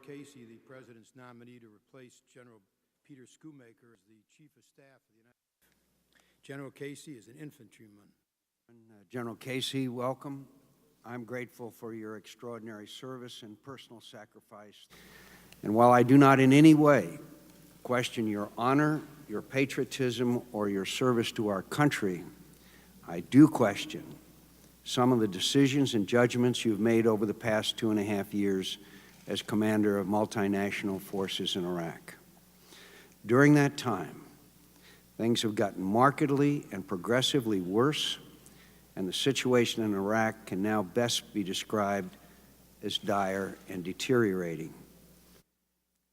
Casey, the President's nominee to replace General Peter Schoomaker as the Chief of Staff of the United States. General Casey is an infantryman. General Casey, welcome. I'm grateful for your extraordinary service and personal sacrifice. And while I do not in any way question your honor, your patriotism, or your service to our country, I do question some of the decisions and judgments you've made over the past 2.5 years as commander of multinational forces in Iraq. During that time, things have gotten markedly and progressively worse, and the situation in Iraq can now best be described as dire and deteriorating.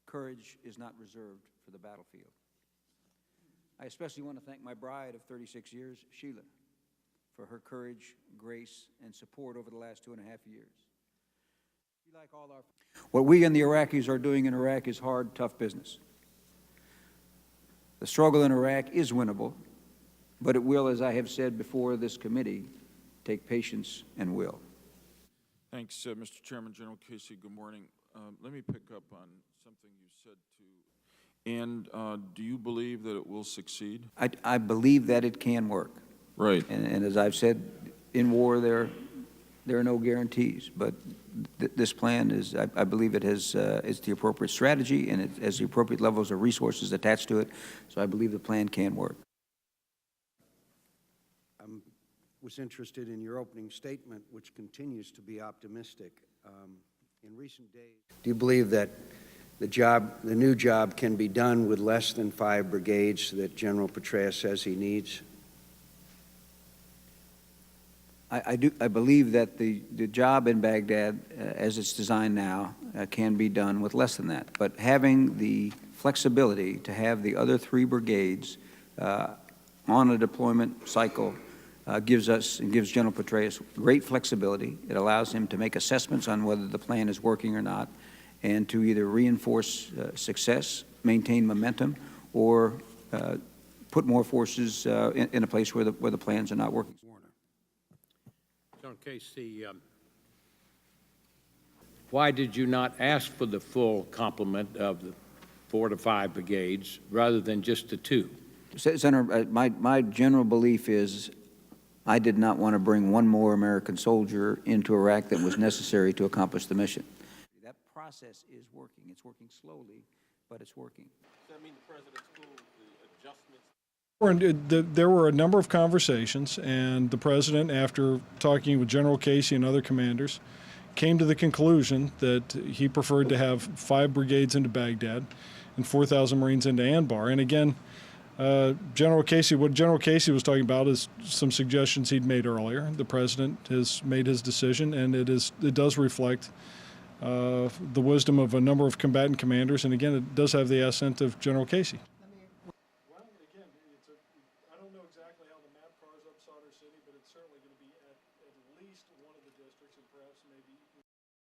Courage is not reserved for the battlefield. I especially want to thank my bride of 36 years, Sheila, for her courage, grace, and support over the last 2.5 years. Like all our... What we and the Iraqis are doing in Iraq is hard, tough business. The struggle in Iraq is winnable, but it will, as I have said before this committee, take patience and will. Thanks, Mr. Chairman. General Casey, good morning. Let me pick up on something you said too. And do you believe that it will succeed? I believe that it can work. Right. And as I've said, in war there are no guarantees, but this plan is, I believe it has is the appropriate strategy, and it has the appropriate levels of resources attached to it, so I believe the plan can work. I was interested in your opening statement, which continues to be optimistic. In recent days, do you believe that the new job can be done with less than 5 brigades that General Petraeus says he needs? I believe that the job in Baghdad, as it's designed now, can be done with less than that. But having the flexibility to have the other 3 brigades on a deployment cycle gives us and gives General Petraeus great flexibility. It allows him to make assessments on whether the plan is working or not, and to either reinforce success, maintain momentum, or put more forces in a place where the plans are not working. General Casey, why did you not ask for the full complement of the 4 to 5 brigades rather than just the 2? Senator, my general belief is I did not want to bring one more American soldier into Iraq than was necessary to accomplish the mission. That process is working. It's working slowly, but it's working. Does that mean the President's cool with the adjustments? There were a number of conversations, and the President, after talking with General Casey and other commanders, came to the conclusion that he preferred to have 5 brigades into Baghdad and 4,000 Marines into Anbar. And again, what General Casey was talking about is some suggestions he'd made earlier. The President has made his decision, and it does reflect the wisdom of a number of combatant commanders, and again, it does have the assent of General Casey. Well, again, I don't know exactly how the map carves up Sadr City, but it's certainly going to be at least one of the districts, and perhaps maybe